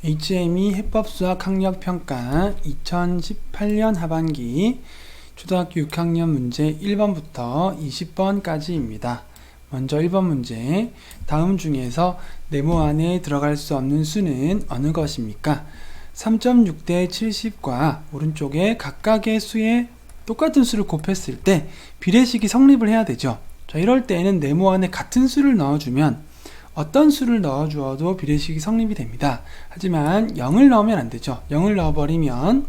HME 해법수학학력평가 2018년 하반기 초등학교 6학년 문제 1번부터 20번까지입니다. 먼저 1번 문제, 다음 중에서 네모 안에 들어갈 수 없는 수는 어느 것입니까? 3.6 대 70과 오른쪽에 각각의 수에 똑같은 수를 곱했을 때 비례식이 성립을 해야 되죠. 자, 이럴 때에는 네모 안에 같은 수를 넣어주면 어떤 수를 넣어주어도 비례식이 성립이 됩니다. 하지만 0을 넣으면 안 되죠. 0을 넣어버리면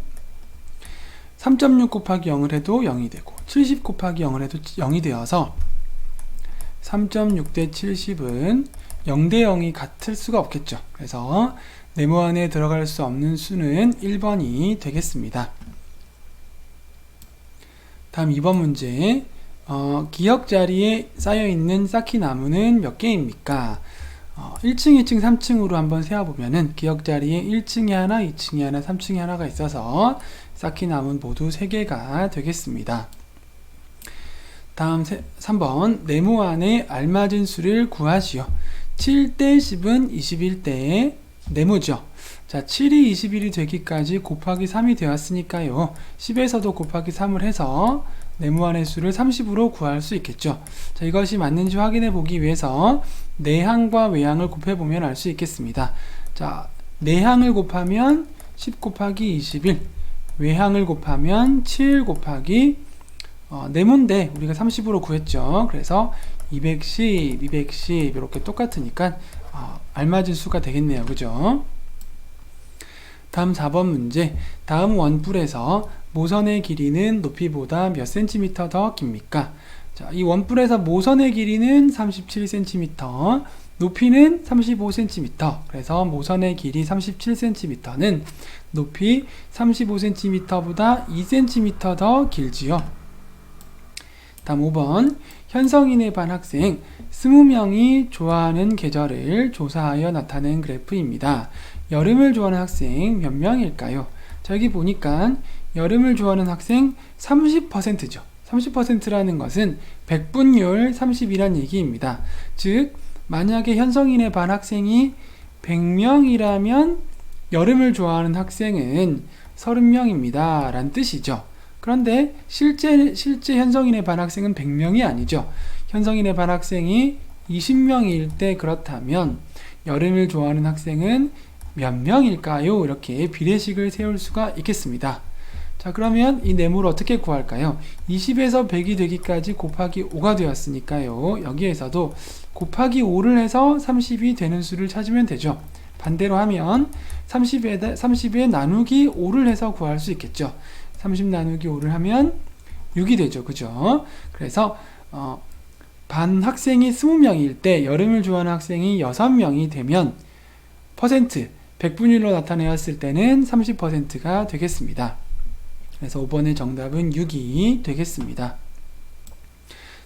3.6 곱하기 0을 해도 0이 되고 70 곱하기 0을 해도 0이 되어서 3.6 대 70은 0 대 0이 같을 수가 없겠죠. 그래서 네모 안에 들어갈 수 없는 수는 1번이 되겠습니다. 다음 2번 문제, 기역 자리에 쌓여있는 쌓기 나무는 몇 개입니까? 1층, 2층, 3층으로 한번 세어보면은 기역 자리에 1층에 하나, 2층에 하나, 3층에 하나가 있어서 쌓기 나무는 모두 3개가 되겠습니다. 다음 3번, 네모 안에 알맞은 수를 구하시오. 7 대 10은 21대의 네모죠. 자, 7이 21이 되기까지 곱하기 3이 되었으니까요. 10에서도 곱하기 3을 해서 네모 안의 수를 30으로 구할 수 있겠죠. 자, 이것이 맞는지 확인해 보기 위해서 내항과 외항을 곱해보면 알 수 있겠습니다. 자, 내항을 곱하면 10 곱하기 21, 외항을 곱하면 7 곱하기 네모인데 우리가 30으로 구했죠. 그래서 210, 210 이렇게 똑같으니까 알맞은 수가 되겠네요. 그죠? 다음 4번 문제, 다음 원뿔에서 모선의 길이는 높이보다 몇 cm 더 깁니까? 자, 이 원뿔에서 모선의 길이는 37cm, 높이는 35cm. 그래서 모선의 길이 37cm는 높이 35cm보다 2cm 더 길지요. 다음 5번, 현성인의 반 학생 20명이 좋아하는 계절을 조사하여 나타낸 그래프입니다. 여름을 좋아하는 학생 몇 명일까요? 자, 여기 보니까 여름을 좋아하는 학생 30%죠. 30%라는 것은 백분율 30이란 얘기입니다. 즉, 만약에 현성인의 반 학생이 100명이라면 여름을 좋아하는 학생은 30명입니다. 라는 뜻이죠. 그런데 실제 현성인의 반 학생은 100명이 아니죠. 현성인의 반 학생이 20명일 때 그렇다면 여름을 좋아하는 학생은 몇 명일까요? 이렇게 비례식을 세울 수가 있겠습니다. 자, 그러면 이 네모를 어떻게 구할까요? 20에서 100이 되기까지 곱하기 5가 되었으니까요. 여기에서도 곱하기 5를 해서 30이 되는 수를 찾으면 되죠. 반대로 하면 30에 나누기 5를 해서 구할 수 있겠죠. 30 나누기 5를 하면 6이 되죠. 그죠? 그래서 반 학생이 20명일 때 여름을 좋아하는 학생이 6명이 되면 퍼센트, 백분율로 나타내었을 때는 30%가 되겠습니다. 그래서 5번의 정답은 6이 되겠습니다.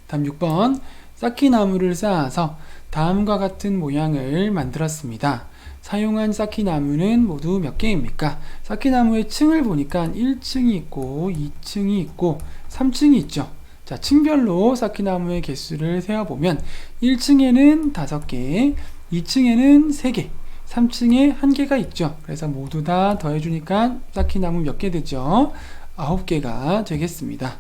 다음 6번, 쌓기 나무를 쌓아서 다음과 같은 모양을 만들었습니다. 사용한 쌓기 나무는 모두 몇 개입니까? 쌓기 나무의 층을 보니까 1층이 있고 2층이 있고 3층이 있죠. 자, 층별로 쌓기 나무의 개수를 세어보면 1층에는 5개, 2층에는 3개, 3층에 1개가 있죠. 그래서 모두 다 더해주니까 쌓기 나무 몇 개 되죠? 9개가 되겠습니다.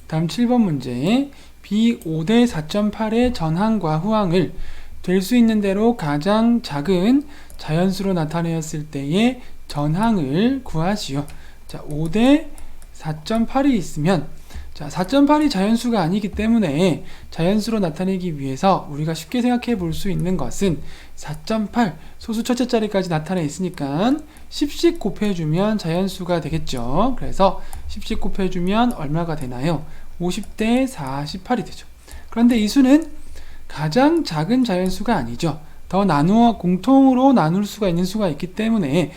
다음 7번 문제, B 5대 4.8의 전항과 후항을 될 수 있는 대로 가장 작은 자연수로 나타내었을 때의 전항을 구하시오. 자, 5대 4.8이 있으면, 자, 4.8이 자연수가 아니기 때문에 자연수로 나타내기 위해서 우리가 쉽게 생각해 볼 수 있는 것은 4.8 소수 첫째 자리까지 나타내 있으니까 10씩 곱해주면 자연수가 되겠죠. 그래서 10씩 곱해주면 얼마가 되나요? 50대 48이 되죠. 그런데 이 수는 가장 작은 자연수가 아니죠. 더 공통으로 나눌 수가 있는 수가 있기 때문에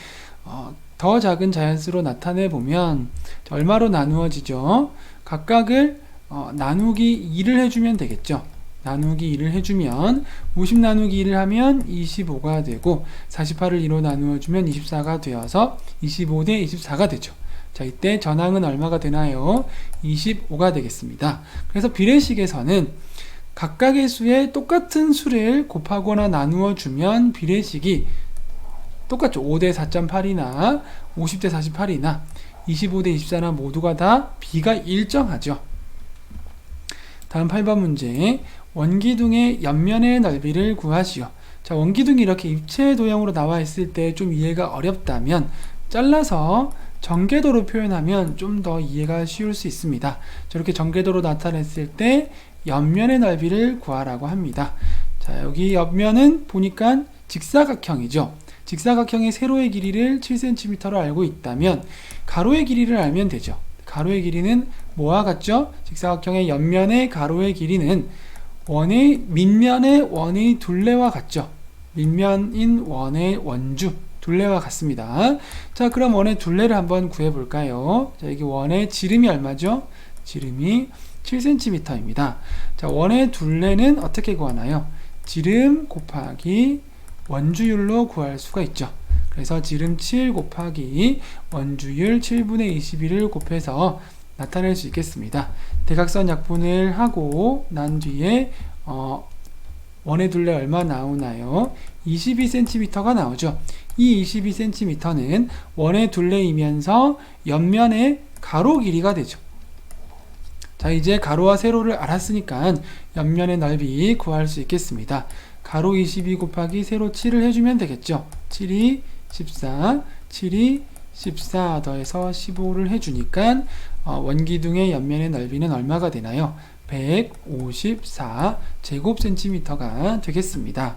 더 작은 자연수로 나타내 보면 얼마로 나누어지죠? 각각을 나누기 2를 해주면 되겠죠. 나누기 2를 해주면 50 나누기 2를 하면 25가 되고 48을 2로 나누어주면 24가 되어서 25 대 24가 되죠. 자, 이때 전항은 얼마가 되나요? 25가 되겠습니다. 그래서 비례식에서는 각각의 수에 똑같은 수를 곱하거나 나누어 주면 비례식이 똑같죠. 5대 4.8이나 50대 48이나 25대 24나 모두가 다 비가 일정하죠. 다음 8번 문제. 원기둥의 옆면의 넓이를 구하시오. 자, 원기둥이 이렇게 입체 도형으로 나와 있을 때 좀 이해가 어렵다면 잘라서 전궤도로 표현하면 좀 더 이해가 쉬울 수 있습니다. 저렇게 전궤도로 나타냈을 때 옆면의 넓이를 구하라고 합니다. 자, 여기 옆면은 보니까 직사각형이죠. 직사각형의 세로의 길이를 7cm로 알고 있다면 가로의 길이를 알면 되죠. 가로의 길이는 뭐와 같죠? 직사각형의 옆면의 가로의 길이는 밑면의 원의 둘레와 같죠. 밑면인 원의 원주 둘레와 같습니다. 자, 그럼 원의 둘레를 한번 구해볼까요? 자, 여기 원의 지름이 얼마죠? 지름이 7cm입니다. 자, 원의 둘레는 어떻게 구하나요? 지름 곱하기 원주율로 구할 수가 있죠. 그래서 지름 7 곱하기 원주율 7분의 21을 곱해서 나타낼 수 있겠습니다. 대각선 약분을 하고 난 뒤에 원의 둘레 얼마 나오나요? 22cm가 나오죠. 이 22cm는 원의 둘레이면서 옆면의 가로 길이가 되죠. 자, 이제 가로와 세로를 알았으니까 옆면의 넓이 구할 수 있겠습니다. 가로 22 곱하기 세로 7을 해주면 되겠죠. 7이 14, 7이 14 더해서 15를 해주니까 원기둥의 옆면의 넓이는 얼마가 되나요? 154 제곱센티미터가 되겠습니다.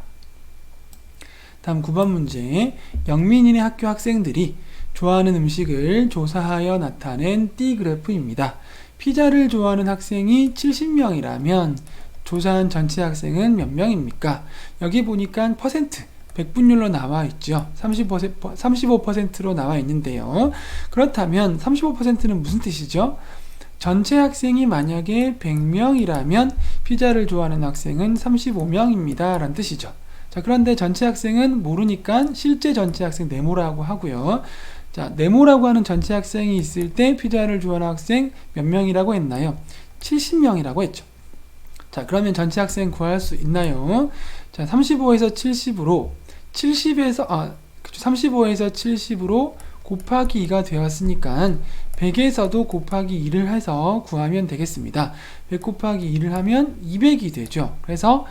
다음 9번 문제. 영민이네 학교 학생들이 좋아하는 음식을 조사하여 나타낸 띠 그래프입니다. 피자를 좋아하는 학생이 70명이라면 조사한 전체 학생은 몇 명입니까? 여기 보니까 퍼센트, 백분율로 나와 있죠. 35%로 나와 있는데요. 그렇다면 35%는 무슨 뜻이죠? 전체 학생이 만약에 100명이라면 피자를 좋아하는 학생은 35명입니다. 라는 뜻이죠. 자, 그런데 전체 학생은 모르니까 실제 전체 학생 네모라고 하고요. 자, 네모라고 하는 전체 학생이 있을 때 피자를 좋아하는 학생 몇 명이라고 했나요? 70명이라고 했죠. 자, 그러면 전체 학생 구할 수 있나요? 자, 35에서 70으로 35에서 70으로 곱하기 2가 되었으니까 100에서도 곱하기 2를 해서 구하면 되겠습니다. 100 곱하기 2를 하면 200이 되죠. 그래서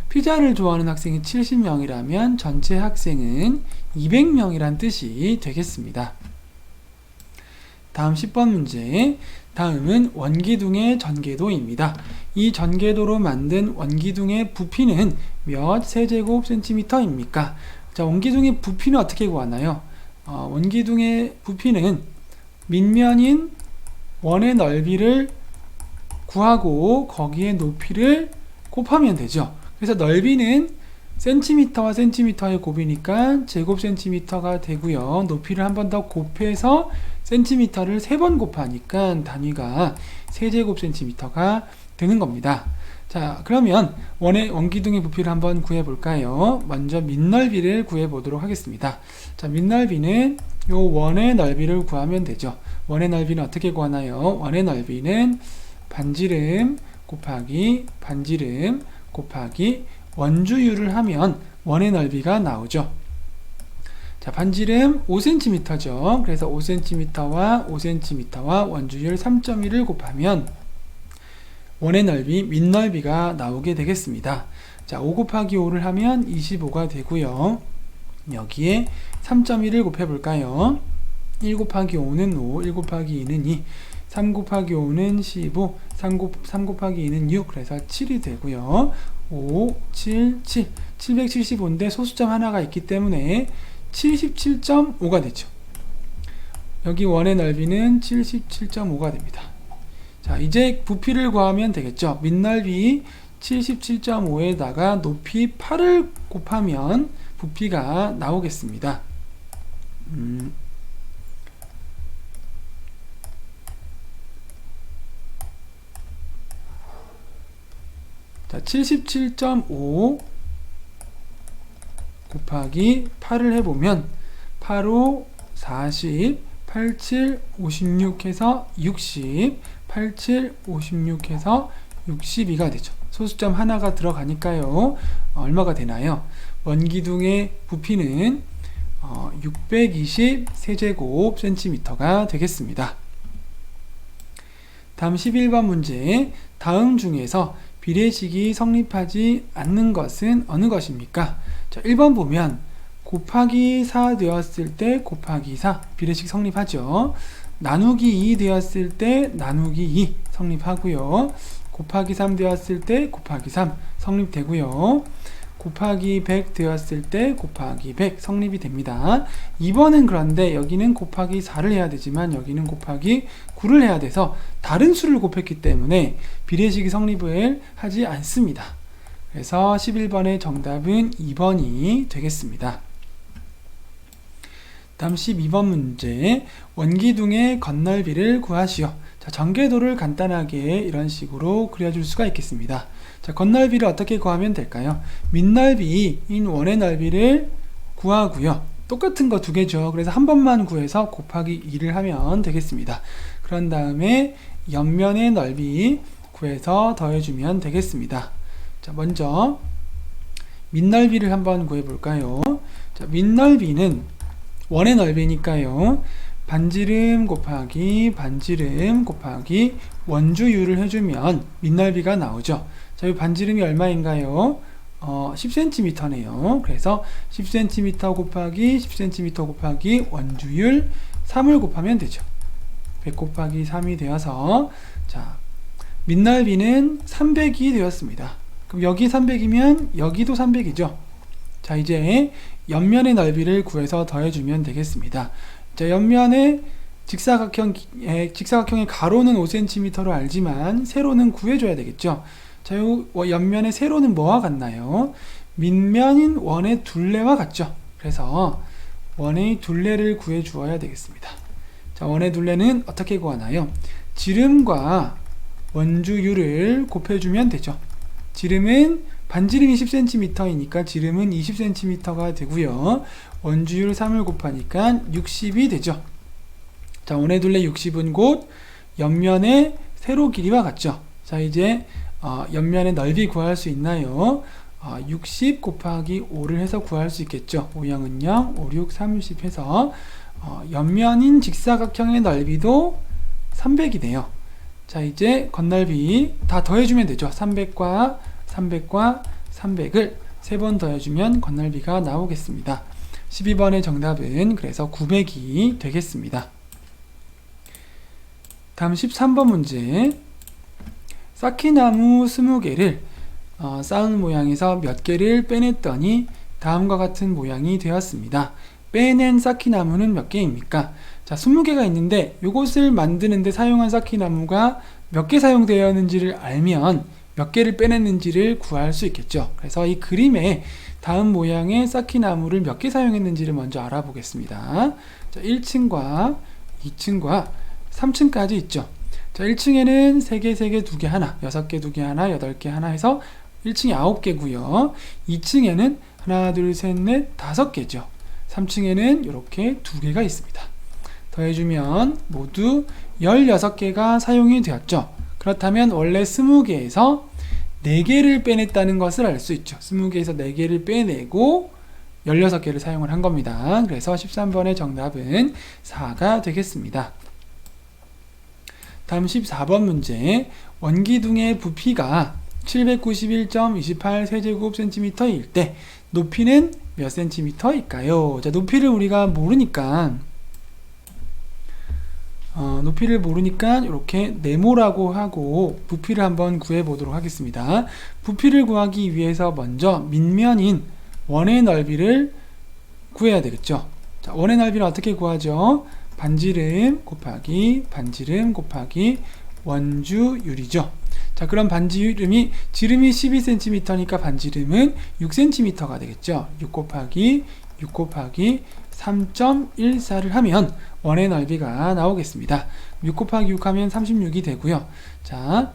피자를 좋아하는 학생이 70명이라면 전체 학생은 200명이란 뜻이 되겠습니다. 다음 10번 문제. 다음은 원기둥의 전궤도입니다. 이 전궤도로 만든 원기둥의 부피는 몇 세제곱센티미터입니까? 자, 원기둥의 부피는 어떻게 구하나요? 원기둥의 부피는 밑면인 원의 넓이를 구하고 거기에 높이를 곱하면 되죠. 그래서 넓이는 센티미터와 센티미터의 곱이니까 제곱센티미터가 되고요. 높이를 한 번 더 곱해서 센티미터를 3번 곱하니까 단위가 세제곱센티미터가 되는 겁니다. 자, 그러면 원기둥의 부피를 한번 구해볼까요? 먼저 밑넓이를 구해보도록 하겠습니다. 자, 밑넓이는 요 원의 넓이를 구하면 되죠. 원의 넓이는 어떻게 구하나요? 원의 넓이는 반지름 곱하기 반지름 곱하기 원주율을 하면 원의 넓이가 나오죠. 자, 반지름 5cm죠. 그래서 5cm와 5cm와 원주율 3.1을 곱하면 원의 넓이, 밑넓이가 나오게 되겠습니다. 자, 5 곱하기 5를 하면 25가 되고요. 여기에 3.1을 곱해볼까요? 1 곱하기 5는 5, 1 곱하기 2는 2, 3 곱하기 5는 15, 3 곱하기 2는 6, 그래서 7이 되고요. 5, 7, 7, 775인데 소수점 하나가 있기 때문에 77.5가 되죠. 여기 원의 넓이는 77.5가 됩니다. 자, 이제 부피를 구하면 되겠죠. 밑넓이 77.5에다가 높이 8을 곱하면 부피가 나오겠습니다. 자, 77.5 곱하기 8을 해보면 8, 5, 40, 87, 56 해서 60, 87, 56 해서 62가 되죠. 소수점 하나가 들어가니까요. 얼마가 되나요? 원기둥의 부피는 620 세제곱센티미터가 되겠습니다. 다음 11번 문제. 다음 중에서 비례식이 성립하지 않는 것은 어느 것입니까? 자, 1번 보면 곱하기 4 되었을 때 곱하기 4 비례식 성립하죠. 나누기 2 되었을 때 나누기 2 성립하고요. 곱하기 3 되었을 때 곱하기 3 성립되고요. 곱하기 100 되었을 때 곱하기 100 성립이 됩니다. 2번은 그런데 여기는 곱하기 4를 해야 되지만 여기는 곱하기 9를 해야 돼서 다른 수를 곱했기 때문에 비례식이 성립을 하지 않습니다. 그래서 11번의 정답은 2번이 되겠습니다. 다음 12번 문제. 원기둥의 건널비를 구하시오. 자, 전개도를 간단하게 이런 식으로 그려줄 수가 있겠습니다. 자, 건널비를 어떻게 구하면 될까요? 밑넓이인 원의 넓이를 구하고요. 똑같은 거 두 개죠. 그래서 한 번만 구해서 곱하기 2를 하면 되겠습니다. 그런 다음에 옆면의 넓이 구해서 더해주면 되겠습니다. 자, 먼저 밑넓이를 한번 구해볼까요? 자, 밑넓이는 원의 넓이니까요. 반지름 곱하기 반지름 곱하기 원주율을 해주면 밑넓이가 나오죠. 자, 이 반지름이 얼마인가요? 10cm네요. 그래서 10cm 곱하기 10cm 곱하기 원주율 3을 곱하면 되죠. 100 곱하기 3이 되어서 자, 밑넓이는 300이 되었습니다. 그럼 여기 300이면 여기도 300이죠. 자, 이제 옆면의 넓이를 구해서 더해주면 되겠습니다. 자, 옆면의 직사각형의 가로는 5cm로 알지만 세로는 구해줘야 되겠죠. 자, 요 옆면의 세로는 뭐와 같나요? 밑면인 원의 둘레와 같죠. 그래서 원의 둘레를 구해 주어야 되겠습니다. 자, 원의 둘레는 어떻게 구하나요? 지름과 원주율을 곱해주면 되죠. 지름은 반지름이 10cm이니까 지름은 20cm가 되고요. 원주율 3을 곱하니까 60이 되죠. 자, 원의 둘레 60은 곧 옆면의 세로 길이와 같죠. 자, 이제 옆면의 넓이 구할 수 있나요? 60 곱하기 5를 해서 구할 수 있겠죠. 5영은 0, 5, 6, 30 해서 옆면인 직사각형의 넓이도 300이네요. 자, 이제 건널비 다 더해주면 되죠. 300과 300과 300을 3번 더해주면 건널비가 나오겠습니다. 12번의 정답은 그래서 900이 되겠습니다. 다음 13번 문제. 쌓기나무 20개를 쌓은 모양에서 몇 개를 빼냈더니 다음과 같은 모양이 되었습니다. 빼낸 쌓기나무는 몇 개입니까? 자, 20개가 있는데 이것을 만드는데 사용한 쌓기나무가 몇 개 사용되었는지를 알면 몇 개를 빼냈는지를 구할 수 있겠죠. 그래서 이 그림에 다음 모양의 쌓기나무를 몇 개 사용했는지를 먼저 알아보겠습니다. 자, 1층과 2층과 3층까지 있죠. 자, 1층에는 3개, 3개, 2개 하나, 6개, 2개 하나, 8개 하나 해서 1층이 9개고요. 2층에는 하나, 둘, 셋, 넷, 5개죠. 3층에는 이렇게 2개가 있습니다. 더해주면 모두 16개가 사용이 되었죠. 그렇다면 원래 20개에서 4개를 빼냈다는 것을 알 수 있죠. 20개에서 4개를 빼내고 16개를 사용을 한 겁니다. 그래서 13번의 정답은 4가 되겠습니다. 다음 14번 문제. 원기둥의 부피가 791.28 세제곱센티미터일 때 높이는 몇 센티미터일까요? 자, 높이를 우리가 모르니까 이렇게 네모라고 하고 부피를 한번 구해 보도록 하겠습니다. 부피를 구하기 위해서 먼저 밑면인 원의 넓이를 구해야 되겠죠. 자, 원의 넓이를 어떻게 구하죠? 반지름 곱하기 반지름 곱하기 원주율이죠. 자, 그럼 지름이 12cm니까 반지름은 6cm가 되겠죠. 6 곱하기 6 곱하기 3.14를 하면 원의 넓이가 나오겠습니다. 6 곱하기 6 하면 36이 되고요. 자,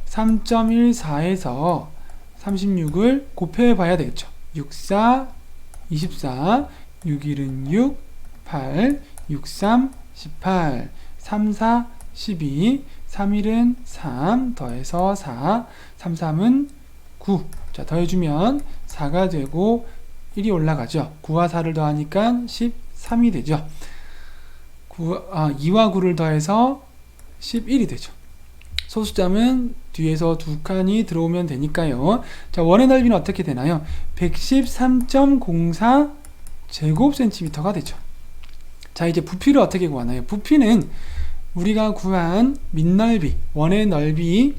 3.14에서 36을 곱해 봐야 되겠죠. 6, 4, 24, 6, 1은 6, 8, 6, 3, 18, 3, 4, 12, 3일은 3 더해서 4, 3, 3은 9. 자, 더해주면 4가 되고 1이 올라가죠. 9와 4를 더하니까 13이 되죠. 2와 9를 더해서 11이 되죠. 소수점은 뒤에서 두 칸이 들어오면 되니까요. 자, 원의 넓이는 어떻게 되나요? 113.04 제곱센티미터가 되죠. 자, 이제 부피를 어떻게 구하나요? 부피는 우리가 구한 밑넓이, 원의 넓이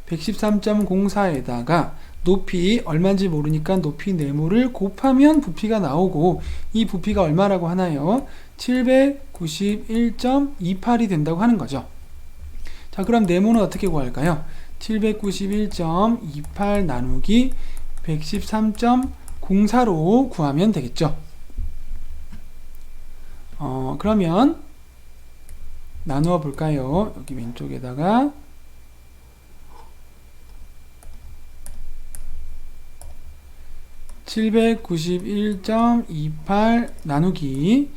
113.04에다가 높이 얼마인지 모르니까 높이 네모를 곱하면 부피가 나오고, 이 부피가 얼마라고 하나요? 791.28이 된다고 하는 거죠. 자, 그럼 네모는 어떻게 구할까요? 791.28 나누기 113.04로 구하면 되겠죠. 그러면 나누어 볼까요? 여기 왼쪽에다가 791.28 나누기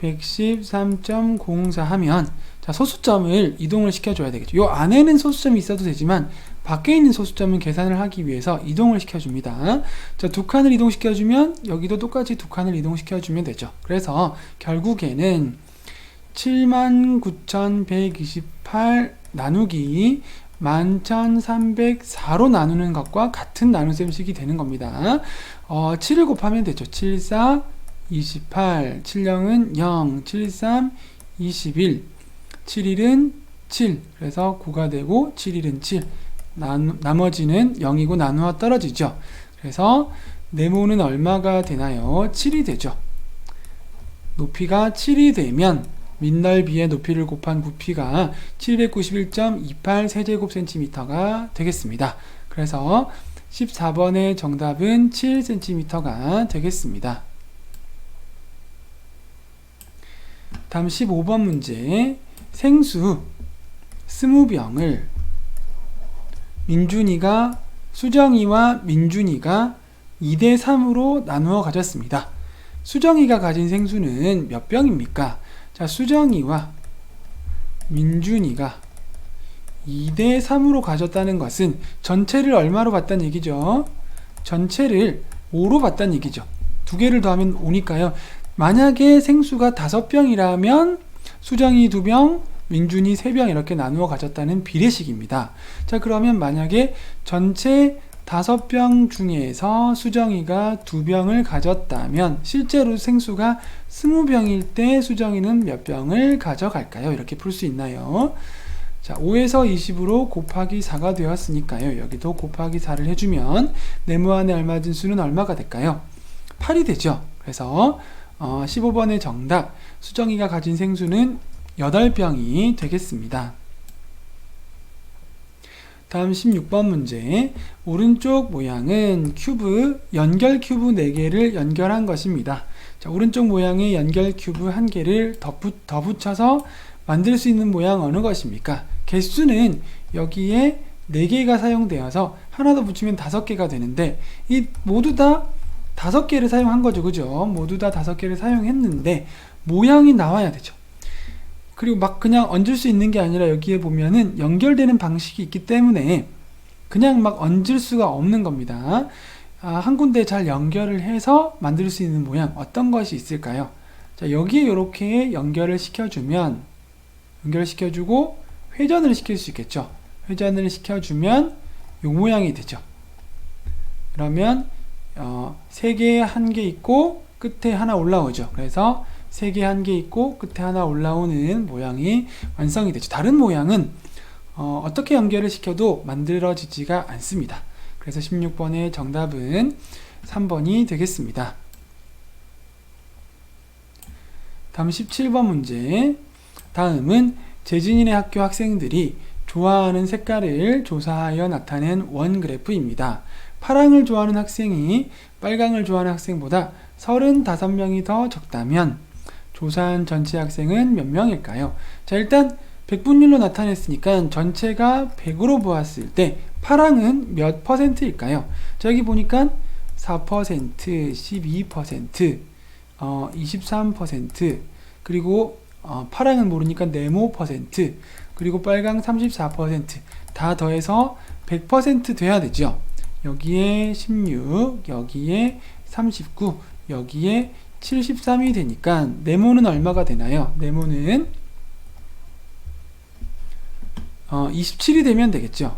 113.04 하면, 자, 소수점을 이동을 시켜줘야 되겠죠. 요 안에는 소수점이 있어도 되지만 밖에 있는 소수점은 계산을 하기 위해서 이동을 시켜줍니다. 자, 두 칸을 이동시켜주면 여기도 똑같이 두 칸을 이동시켜주면 되죠. 그래서 결국에는 79,128 나누기 11,304로 나누는 것과 같은 나눗셈식이 되는 겁니다. 7을 곱하면 되죠. 7, 4, 28, 7, 0은 0, 7, 3, 21, 7일은 7, 그래서 9가 되고 7일은 7, 나머지는 0이고 나누어 떨어지죠. 그래서 네모는 얼마가 되나요? 7이 되죠. 높이가 7이 되면 밑넓이의 높이를 곱한 부피가 791.28 세제곱센티미터가 되겠습니다. 그래서 14번의 정답은 7cm가 되겠습니다. 다음 15번 문제. 생수 20병을 수정이와 민준이가 2대3으로 나누어 가졌습니다. 수정이가 가진 생수는 몇 병입니까? 자, 수정이와 민준이가 2대3으로 가졌다는 것은 전체를 얼마로 봤다는 얘기죠? 전체를 5로 봤다는 얘기죠. 두 개를 더하면 5니까요. 만약에 생수가 5병이라면 수정이 2병, 민준이 3병 이렇게 나누어 가졌다는 비례식입니다. 자, 그러면 만약에 전체 5병 중에서 수정이가 2병을 가졌다면 실제로 생수가 20병일 때 수정이는 몇 병을 가져갈까요? 이렇게 풀 수 있나요? 자, 5에서 20으로 곱하기 4가 되었으니까요. 여기도 곱하기 4를 해주면 네모 안에 알맞은 수는 얼마가 될까요? 8이 되죠. 그래서 15번의 정답, 수정이가 가진 생수는 8병이 되겠습니다. 다음 16번 문제. 오른쪽 모양은 연결 큐브 4개를 연결한 것입니다. 자, 오른쪽 모양의 연결 큐브 1개를 더 붙여서 만들 수 있는 모양 어느 것입니까? 개수는 여기에 4개가 사용되어서 하나 더 붙이면 5개가 되는데, 이 모두 다 5개를 사용한 거죠. 그죠? 모두 다 5개를 사용했는데 모양이 나와야 되죠. 그리고 막 그냥 얹을 수 있는 게 아니라 여기에 보면은 연결되는 방식이 있기 때문에 그냥 막 얹을 수가 없는 겁니다. 한 군데 잘 연결을 해서 만들 수 있는 모양 어떤 것이 있을까요? 자, 여기에 이렇게 연결을 시켜주고 회전을 시킬 수 있겠죠. 회전을 시켜주면 이 모양이 되죠. 그러면 3개에 1개 있고 끝에 하나 올라오죠. 그래서 3개 1개 있고 끝에 하나 올라오는 모양이 완성이 되죠. 다른 모양은 어떻게 연결을 시켜도 만들어지지가 않습니다. 그래서 16번의 정답은 3번이 되겠습니다. 다음 17번 문제. 다음은 재진이네 학교 학생들이 좋아하는 색깔을 조사하여 나타낸 원 그래프입니다. 파랑을 좋아하는 학생이 빨강을 좋아하는 학생보다 35명이 더 적다면 조사한 전체 학생은 몇 명일까요? 자, 일단 백분율로 나타냈으니까 전체가 100으로 보았을 때 파랑은 몇 퍼센트일까요? 자, 여기 보니까 4%, 12%, 23%, 그리고 파랑은 모르니까 네모 퍼센트, 그리고 빨강 34%, 다 더해서 100% 돼야 되죠. 여기에 16, 여기에 39, 여기에 73이 되니까 네모는 얼마가 되나요? 네모는 27이 되면 되겠죠.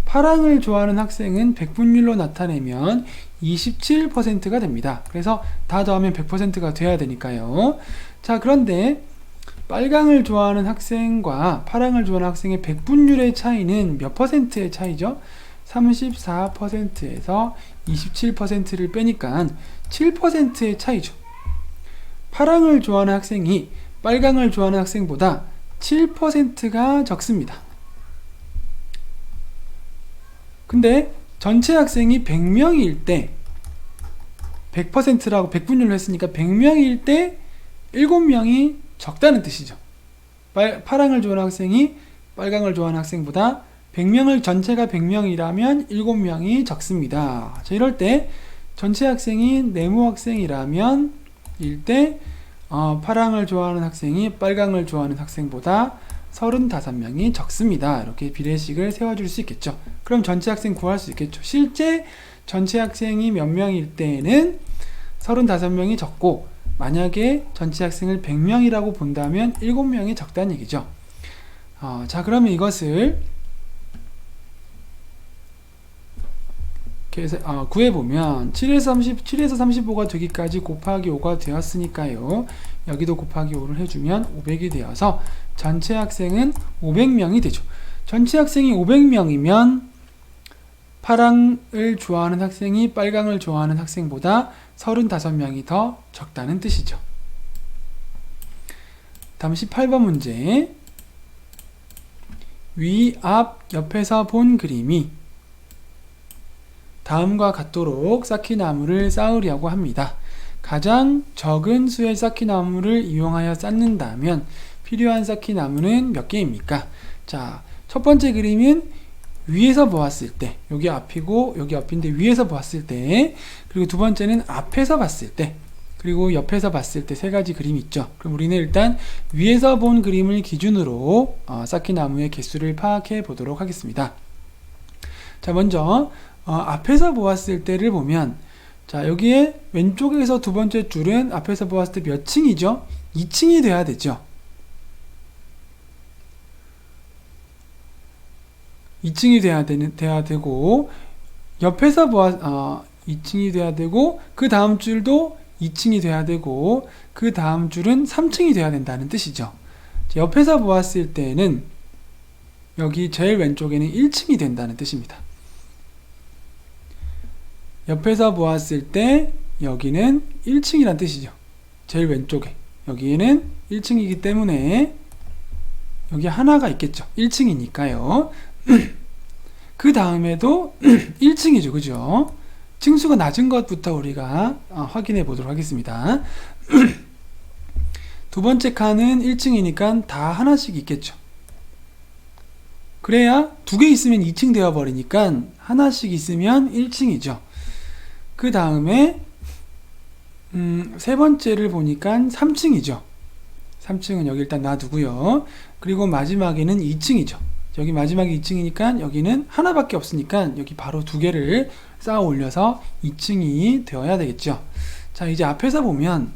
파랑을 좋아하는 학생은 백분율로 나타내면 27%가 됩니다. 그래서 다 더하면 100%가 돼야 되니까요. 자, 그런데 빨강을 좋아하는 학생과 파랑을 좋아하는 학생의 백분율의 차이는 몇 퍼센트의 차이죠? 34%에서 27%를 빼니까 7%의 차이죠. 파랑을 좋아하는 학생이 빨강을 좋아하는 학생보다 7%가 적습니다. 근데 전체 학생이 100명일 때 100%라고 백분율로 했으니까 100명일 때 7명이 적다는 뜻이죠. 파랑을 좋아하는 학생이 빨강을 좋아하는 학생보다 100명을 전체가 100명이라면 7명이 적습니다. 자, 이럴 때 전체 학생이 네모 학생이라면 일때 파랑을 좋아하는 학생이 빨강을 좋아하는 학생보다 35명이 적습니다. 이렇게 비례식을 세워줄 수 있겠죠. 그럼 전체 학생 구할 수 있겠죠. 실제 전체 학생이 몇 명일 때에는 35명이 적고, 만약에 전체 학생을 100명이라고 본다면 7명이 적다는 얘기죠. 자, 그러면 이것을 구해보면 7에서 35가 되기까지 곱하기 5가 되었으니까요. 여기도 곱하기 5를 해주면 500이 되어서 전체 학생은 500명이 되죠. 전체 학생이 500명이면 파랑을 좋아하는 학생이 빨강을 좋아하는 학생보다 35명이 더 적다는 뜻이죠. 다음 18번 문제. 위, 앞, 옆에서 본 그림이 다음과 같도록 쌓기나무를 쌓으려고 합니다. 가장 적은 수의 쌓기나무를 이용하여 쌓는다면 필요한 쌓기나무는 몇 개입니까? 자, 첫 번째 그림은 위에서 보았을 때, 여기 앞이고 여기 옆인데 위에서 보았을 때, 그리고 두 번째는 앞에서 봤을 때, 그리고 옆에서 봤을 때 세 가지 그림이 있죠. 그럼 우리는 일단 위에서 본 그림을 기준으로 쌓기나무의 개수를 파악해 보도록 하겠습니다. 자, 먼저 앞에서 보았을 때를 보면, 자, 여기에 왼쪽에서 두 번째 줄은 앞에서 보았을 때 몇 층이죠? 2층이 돼야 되죠. 2층이 돼야 되고, 옆에서 2층이 돼야 되고, 그 다음 줄도 2층이 돼야 되고, 그 다음 줄은 3층이 돼야 된다는 뜻이죠. 자, 옆에서 보았을 때는 여기 제일 왼쪽에는 1층이 된다는 뜻입니다. 옆에서 보았을 때 여기는 1층이란 뜻이죠. 제일 왼쪽에 여기에는 1층이기 때문에 여기 하나가 있겠죠. 1층이니까요. 그 다음에도 1층이죠. 그죠? 층수가 낮은 것부터 우리가 확인해 보도록 하겠습니다. 두 번째 칸은 1층이니까 다 하나씩 있겠죠. 그래야 두 개 있으면 2층 되어 버리니까 하나씩 있으면 1층이죠. 그 다음에 세 번째를 보니까 3층이죠. 3층은 여기 일단 놔두고요. 그리고 마지막에는 2층이죠. 여기 마지막에 2층이니까 여기는 하나밖에 없으니까 여기 바로 두 개를 쌓아 올려서 2층이 되어야 되겠죠. 자, 이제 앞에서 보면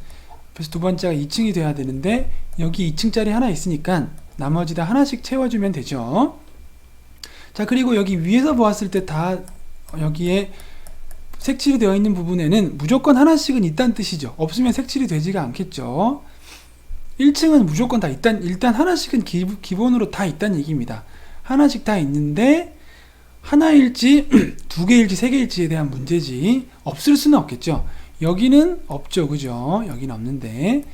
앞에서 두 번째가 2층이 돼야 되는데 여기 2층짜리 하나 있으니까 나머지 다 하나씩 채워주면 되죠. 자, 그리고 여기 위에서 보았을 때 다 여기에 색칠이 되어 있는 부분에는 무조건 하나씩은 있다는 뜻이죠. 없으면 색칠이 되지가 않겠죠. 1층은 무조건 다 일단 하나씩은 기본으로 다 있다는 얘기입니다. 하나씩 다 있는데 하나일지 두 개일지 세 개일지에 대한 문제지 없을 수는 없겠죠. 여기는 없죠. 그죠? 여기는 없는데.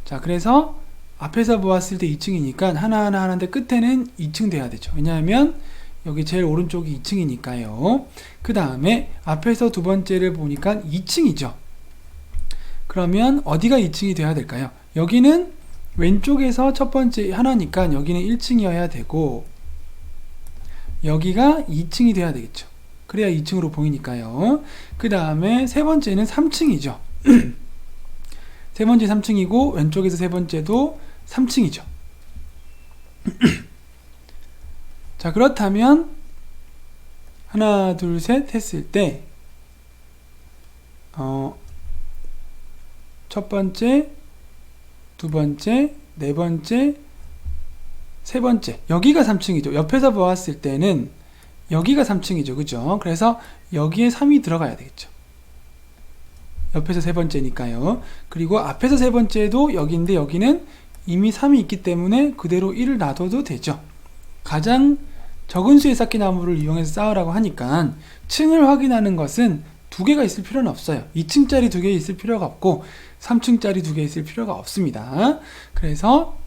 자, 그래서 앞에서 보았을 때 2층이니까 하나하나 하는데 끝에는 2층 돼야 되죠. 왜냐하면 여기 제일 오른쪽이 2층이니까요. 그 다음에 앞에서 두 번째를 보니까 2층이죠. 그러면 어디가 2층이 돼야 될까요? 여기는 왼쪽에서 첫 번째 하나니까 여기는 1층이어야 되고 여기가 2층이 돼야 되겠죠. 그래야 2층으로 보이니까요. 그 다음에 세 번째는 3층이죠. 세 번째 3층이고 왼쪽에서 세 번째도 3층이죠. 자, 그렇다면 하나, 둘, 셋 했을 때 첫 번째, 두 번째, 네 번째, 세 번째, 여기가 3층이죠. 옆에서 보았을 때는 여기가 3층이죠. 그죠? 그래서 여기에 3이 들어가야 되겠죠. 옆에서 세 번째니까요. 그리고 앞에서 세 번째도 여기인데 여기는 이미 3이 있기 때문에 그대로 1을 놔둬도 되죠. 가장 적은 수의 쌓기나무를 이용해서 쌓으라고 하니까 층을 확인하는 것은 두 개가 있을 필요는 없어요. 2층짜리 두 개 있을 필요가 없고 3층짜리 두 개 있을 필요가 없습니다. 그래서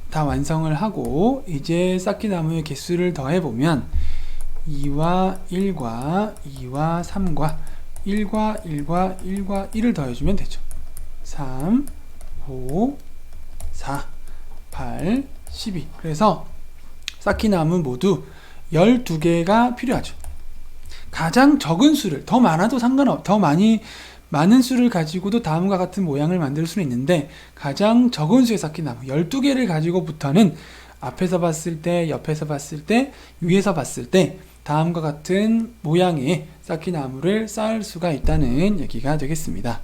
다 완성을 하고 이제 쌓기나무의 개수를 더해보면 2와 1과 2와 3과 1과 1과 1과 1을 더해주면 되죠. 3, 5, 4, 8, 12. 그래서 쌓기나무 모두 12개가 필요하죠. 가장 적은 수를, 더 많아도 더 많은 수를 가지고도 다음과 같은 모양을 만들 수는 있는데 가장 적은 수의 쌓기나무 12개를 가지고부터는 앞에서 봤을 때, 옆에서 봤을 때, 위에서 봤을 때 다음과 같은 모양의 쌓기나무를 쌓을 수가 있다는 얘기가 되겠습니다.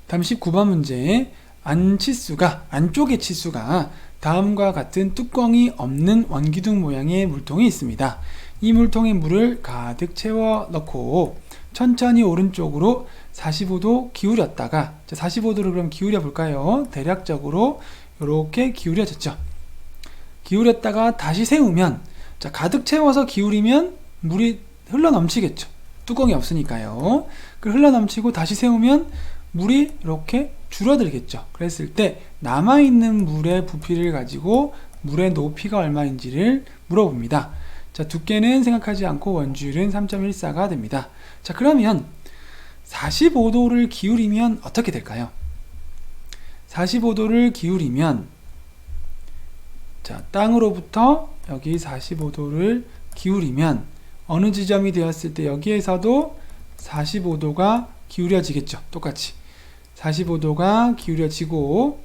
다음 19번 문제. 안쪽의 치수가 다음과 같은 뚜껑이 없는 원기둥 모양의 물통이 있습니다. 이 물통에 물을 가득 채워 넣고 천천히 오른쪽으로 45도 기울였다가 45도를 그럼 기울여 볼까요? 대략적으로 이렇게 기울여졌죠. 기울였다가 다시 세우면 자, 가득 채워서 기울이면 물이 흘러 넘치겠죠. 뚜껑이 없으니까요. 그 흘러 넘치고 다시 세우면 물이 이렇게 줄어들겠죠. 그랬을 때 남아있는 물의 부피를 가지고 물의 높이가 얼마인지를 물어봅니다. 자, 두께는 생각하지 않고 원주율은 3.14가 됩니다. 자, 그러면 45도를 기울이면 어떻게 될까요? 45도를 기울이면 자, 땅으로부터 여기 45도를 기울이면 어느 지점이 되었을 때 여기에서도 45도가 기울여지겠죠. 똑같이 45도가 기울여지고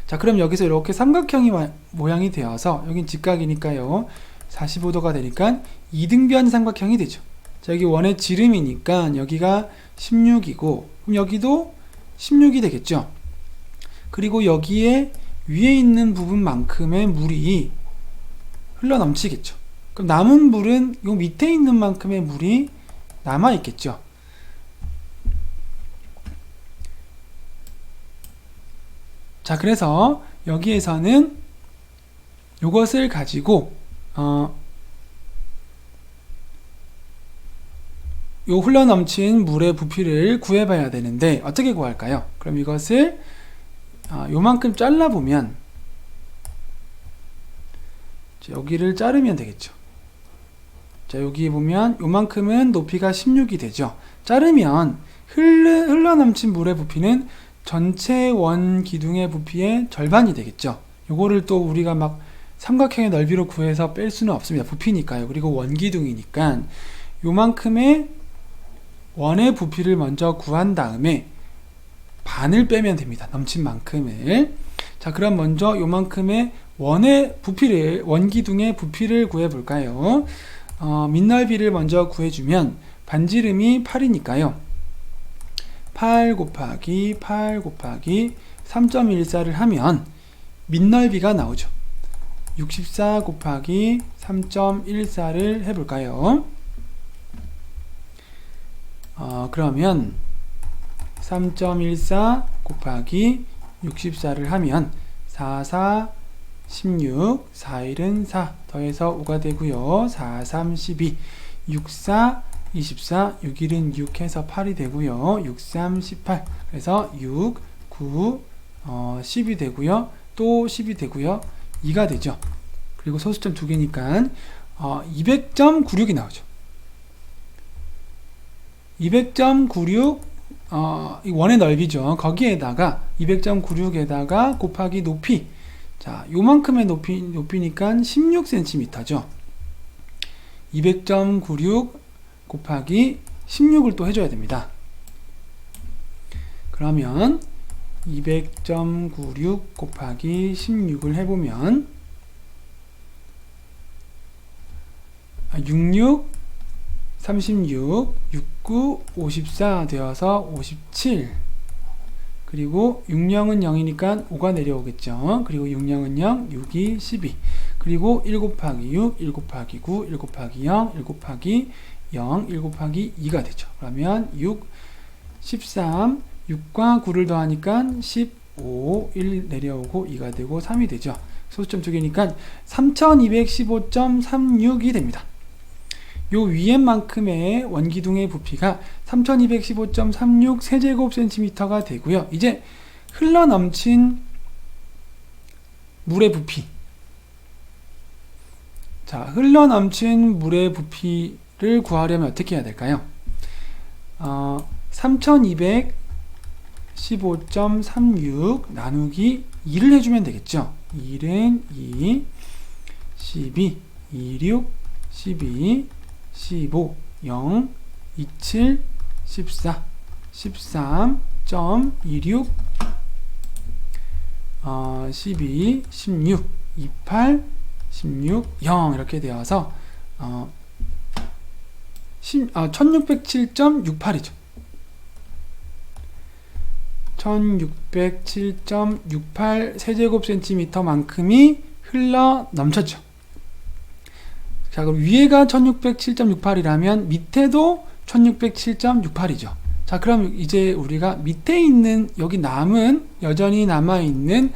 자, 그럼 여기서 이렇게 삼각형이 모양이 되어서 여긴 직각이니까요. 45도가 되니까 이등변 삼각형이 되죠. 자, 여기 원의 지름이니까 여기가 16이고 그럼 여기도 16이 되겠죠. 그리고 여기에 위에 있는 부분만큼의 물이 흘러 넘치겠죠. 그럼 남은 물은 요 밑에 있는 만큼의 물이 남아 있겠죠. 자, 그래서 여기에서는 요것을 가지고 요 흘러넘친 물의 부피를 구해봐야 되는데 어떻게 구할까요? 그럼 이것을 요만큼 잘라보면 여기를 자르면 되겠죠. 자, 여기 보면 요만큼은 높이가 16이 되죠. 자르면 흘러넘친 물의 부피는 전체 원 기둥의 부피의 절반이 되겠죠. 요거를 또 우리가 막 삼각형의 넓이로 구해서 뺄 수는 없습니다. 부피니까요. 그리고 원기둥이니까 요만큼의 원의 부피를 먼저 구한 다음에 반을 빼면 됩니다. 넘친 만큼을. 자, 그럼 먼저 요만큼의 원기둥의 부피를 구해 볼까요? 밑넓이를 먼저 구해주면 반지름이 8이니까요. 8 곱하기 8 곱하기 3.14를 하면 밑넓이가 나오죠. 64 곱하기 3.14를 해볼까요? 그러면 3.14 곱하기 64를 하면 4, 4, 16, 4, 1은 4 더해서 5가 되고요. 4, 3, 12, 6, 4, 24, 6, 1은 6 해서 8이 되고요. 6, 3, 18 그래서 6, 9, 10이 되고요. 또 10이 되고요. 2가 되죠. 그리고 소수점 2개니까 200.96이 나오죠. 200.96 이 원의 넓이죠. 거기에다가 200.96에다가 곱하기 높이 자, 요만큼의 높이니까 16cm죠. 200.96 곱하기 16을 또 해줘야 됩니다. 그러면 200.96 곱하기 16을 해보면 66, 36, 69, 54 되어서 57. 그리고 60은 0이니까 5가 내려오겠죠. 그리고 60은 0, 6이 12. 그리고 1 곱하기 6, 1 곱하기 9, 1 곱하기 0, 1 곱하기 0, 1 곱하기 2가 되죠. 그러면 6, 13, 6과 9를 더하니까 15, 1 내려오고 2가 되고 3이 되죠. 소수점 2개니까 3215.36이 됩니다. 요 위에 만큼의 원기둥의 부피가 3215.36 세제곱센티미터가 되고요. 이제 흘러넘친 물의 부피. 자, 흘러넘친 물의 부피를 구하려면 어떻게 해야 될까요? 3215.36 나누기 2를 해주면 되겠죠. 1은 2, 12, 26, 12, 15, 0, 27, 14, 13.26, 12, 16, 28, 16, 0 이렇게 되어서 1607.68이죠. 1607.68 세제곱센티미터만큼이 흘러 넘쳤죠. 자, 그럼 위에가 1607.68이라면 밑에도 1607.68이죠. 자, 그럼 이제 우리가 밑에 있는 여기 여전히 남아있는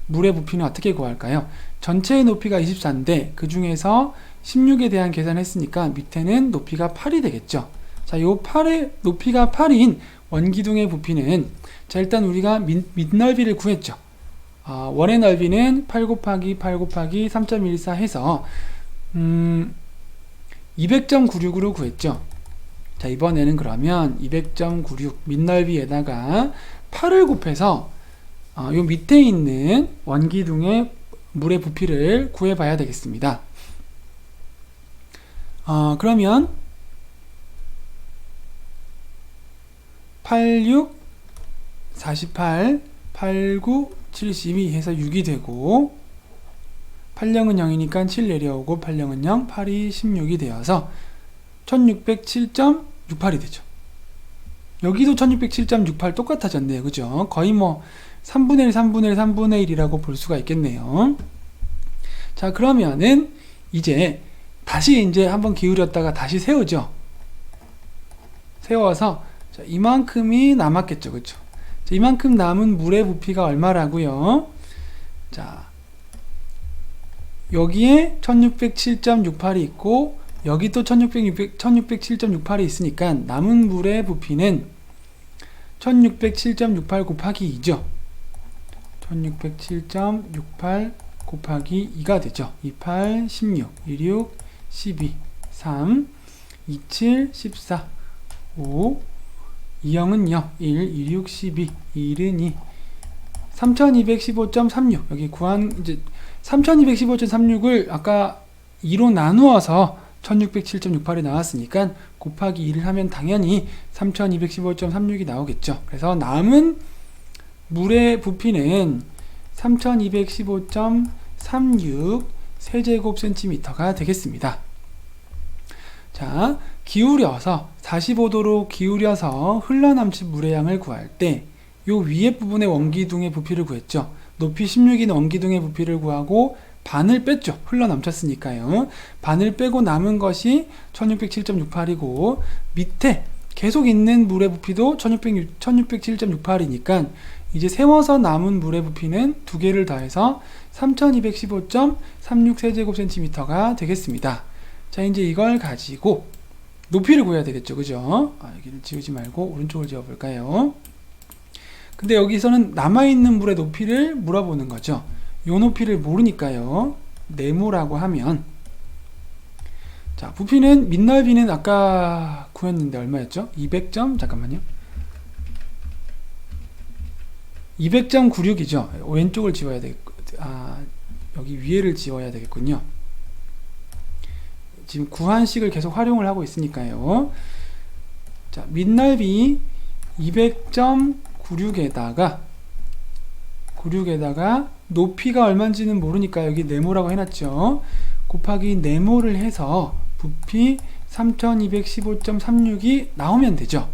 물의 부피는 어떻게 구할까요? 전체의 높이가 24인데 그 중에서 16에 대한 계산했으니까 밑에는 높이가 8이 되겠죠. 자, 요 8의 높이가 8인 원기둥의 부피는, 자, 일단 우리가 밑넓이를 구했죠. 원의 넓이는 8 곱하기 8 곱하기 3.14 해서 200.96으로 구했죠. 자, 이번에는 그러면 200.96 밑넓이에다가 8을 곱해서 요 밑에 있는 원기둥의 물의 부피를 구해봐야 되겠습니다. 그러면 86, 48, 89, 72 해서 6이 되고 8영은 0이니까 7 내려오고 8영은 0, 8이 16이 되어서 1607.68이 되죠. 여기도 1607.68 똑같아졌네요. 그죠? 거의 뭐 3분의 1, 3분의 1, 3분의 1이라고 볼 수가 있겠네요. 자, 그러면은 이제 다시 이제 한번 기울였다가 다시 세우죠. 세워서 자, 이만큼이 남았겠죠. 그죠? 자, 이만큼 남은 물의 부피가 얼마라고요? 자, 여기에 1607.68이 있고 여기 또 1607.68이 있으니까 남은 물의 부피는 1607.68 곱하기 2죠. 1607.68 곱하기 2가 되죠. 28, 16, 26, 12, 3, 27, 14, 5, 2영은 0, 1, 26, 12, 1은 2, 3215.36 여기 구한 이제 3215.36을 아까 2로 나누어서 1607.68이 나왔으니까 곱하기 2를 하면 당연히 3215.36이 나오겠죠. 그래서 남은 물의 부피는 3215.36 세제곱센티미터가 되겠습니다. 자, 기울여서 45도로 기울여서 흘러넘친 물의 양을 구할 때 요 위에 부분의 원기둥의 부피를 구했죠. 높이 16인 원기둥의 부피를 구하고 반을 뺐죠. 흘러넘쳤으니까요. 반을 빼고 남은 것이 1607.68이고 밑에 계속 있는 물의 부피도 1607.68이니까 이제 세워서 남은 물의 부피는 두 개를 더해서 3215.36 세제곱센티미터가 되겠습니다. 자, 이제 이걸 가지고 높이를 구해야 되겠죠. 그죠? 여기를 지우지 말고 오른쪽을 지워볼까요? 근데 여기서는 남아있는 물의 높이를 물어보는 거죠. 요 높이를 모르니까요. 네모라고 하면 자, 부피는 밑넓이는 아까 구했는데 얼마였죠? 200점? 잠깐만요. 200.96이죠. 왼쪽을 지워야 되겠고, 여기 위에를 지워야 되겠군요. 지금 구한식을 계속 활용을 하고 있으니까요. 자, 밑넓이 200.96에다가 96에다가 높이가 얼마인지는 모르니까 여기 네모라고 해놨죠. 곱하기 네모를 해서 부피 3215.36이 나오면 되죠.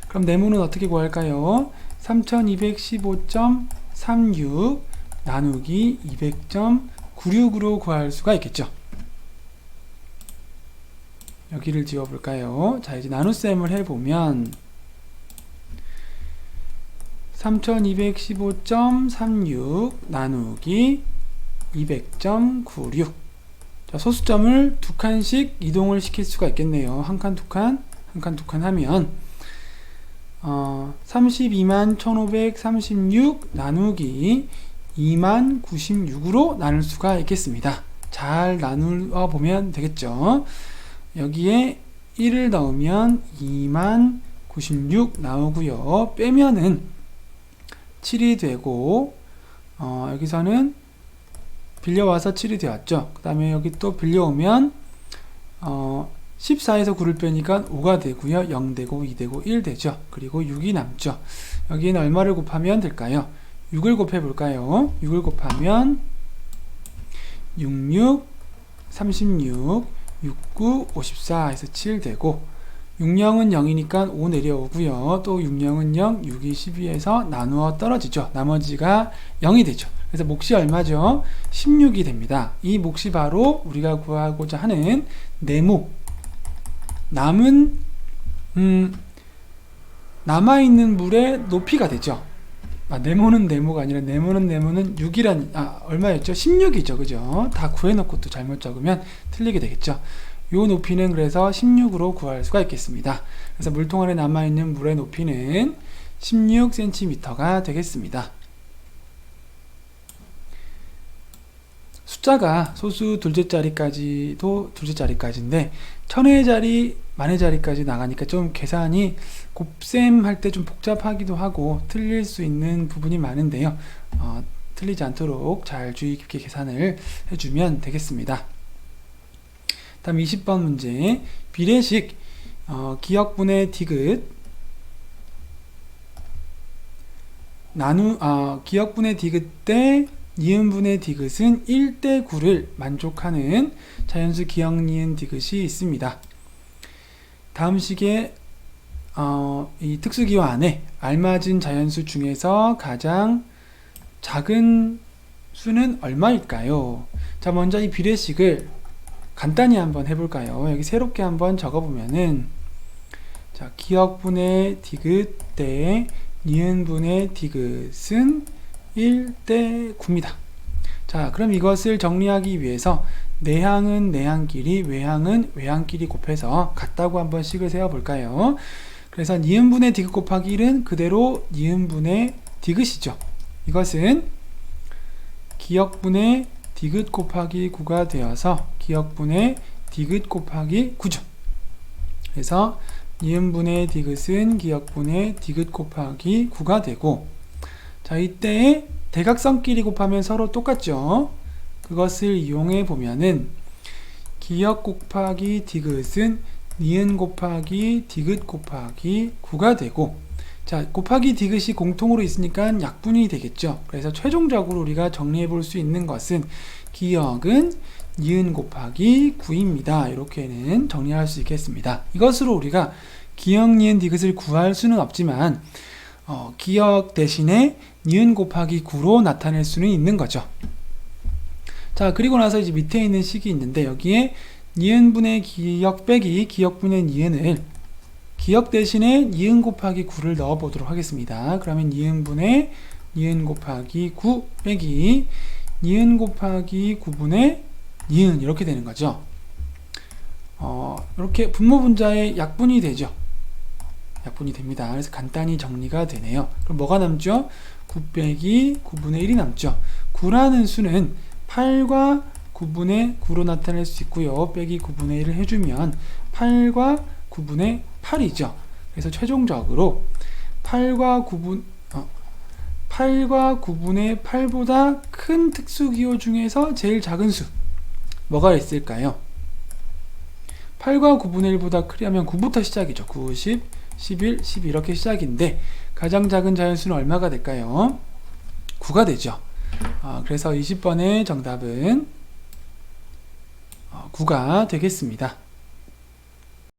그럼 네모는 어떻게 구할까요? 3215.36 나누기 200.96으로 구할 수가 있겠죠. 여기를 지워볼까요? 자, 이제 나눗셈을 해보면 3215.36 나누기 200.96. 자, 소수점을 두 칸씩 이동을 시킬 수가 있겠네요. 한 칸, 두 칸, 한 칸, 두 칸 하면 321,1536 나누기 2096으로 나눌 수가 있겠습니다. 잘 나누어 보면 되겠죠. 여기에 1을 넣으면 2096 나오고요. 빼면은 7이 되고 여기서는 빌려와서 7이 되었죠. 그 다음에 여기 또 빌려오면 14에서 9를 빼니까 5가 되고요. 0 되고 2 되고 1 되죠. 그리고 6이 남죠. 여기에는 얼마를 곱하면 될까요? 6을 곱해 볼까요? 6을 곱하면 66, 36, 69, 54 해서 7 되고 60은 0이니까 5 내려오고요. 또 60은 0, 6이 12에서 나누어 떨어지죠. 나머지가 0이 되죠. 그래서 몫이 얼마죠? 16이 됩니다. 이 몫이 바로 우리가 구하고자 하는 네모, 남은 남아있는 물의 높이가 되죠. 네모는 네모가 아니라 네모는 6이란 얼마였죠? 16이죠. 그죠? 다 구해놓고 또 잘못 적으면 틀리게 되겠죠. 요 높이는 그래서 16으로 구할 수가 있겠습니다. 그래서 물통 안에 남아있는 물의 높이는 16cm가 되겠습니다. 숫자가 소수 둘째 자리까지도 둘째 자리까지인데 천의 자리, 만의 자리까지 나가니까 좀 계산이 곱셈할 때 좀 복잡하기도 하고 틀릴 수 있는 부분이 많은데요. 틀리지 않도록 잘 주의 깊게 계산을 해주면 되겠습니다. 다음 20번 문제. 비례식 기역분의 디귿 기역분의 디귿 대 니은분의 디귿은 1대 9를 만족하는 자연수 기역 니은 디귿이 있습니다. 다음 식의 이 특수기호 안에 알맞은 자연수 중에서 가장 작은 수는 얼마일까요? 자, 먼저 이 비례식을 간단히 한번 해볼까요? 여기 새롭게 한번 적어보면은 자, 기역분의 디귿 대 니은분의 디귿은 1대 9입니다. 자, 그럼 이것을 정리하기 위해서 내항은 내항끼리, 외항은 외항끼리 곱해서 같다고 한번 식을 세워볼까요? 그래서 니은분의 디귿 곱하기 1은 그대로 니은분의 디귿이죠. 이것은 기역분의 디귿 곱하기 9가 되어서 기역분의 디귿 곱하기 9죠. 그래서 니은분의 디귿은 기역분의 디귿 곱하기 9가 되고, 자, 이때 대각선끼리 곱하면 서로 똑같죠. 그것을 이용해 보면은 기역 곱하기 디귿은 니은 곱하기 디귿 곱하기 9가 되고, 자, 곱하기 디귿이 공통으로 있으니까 약분이 되겠죠. 그래서 최종적으로 우리가 정리해 볼 수 있는 것은 기역은 니은 곱하기 9입니다. 이렇게는 정리할 수 있겠습니다. 이것으로 우리가 기역 니은 디귿을 구할 수는 없지만 기역 대신에 니은 곱하기 9로 나타낼 수는 있는 거죠. 자, 그리고 나서 이제 밑에 있는 식이 있는데 여기에 니은분의 기역 빼기 기역분의 니은을 기역 대신에 니은 곱하기 9를 넣어 보도록 하겠습니다. 그러면 니은분의 니은 곱하기 9 빼기 니은 곱하기 9분의 니은 이렇게 되는 거죠. 이렇게 분모 분자의 약분이 되죠. 약분이 됩니다. 그래서 간단히 정리가 되네요. 그럼 뭐가 남죠? 9 빼기 9분의 1이 남죠. 9라는 수는 8과 9분의 9로 나타낼 수 있고요. 빼기 9분의 1을 해주면 8과 9분의 8이죠. 그래서 최종적으로 8과 9분의 8보다 큰 특수기호 중에서 제일 작은 수 뭐가 있을까요? 8과 9분의 1보다 크려면 9부터 시작이죠. 9, 10, 11, 12 이렇게 시작인데 가장 작은 자연수는 얼마가 될까요? 9가 되죠. 그래서 20번의 정답은 9가 되겠습니다.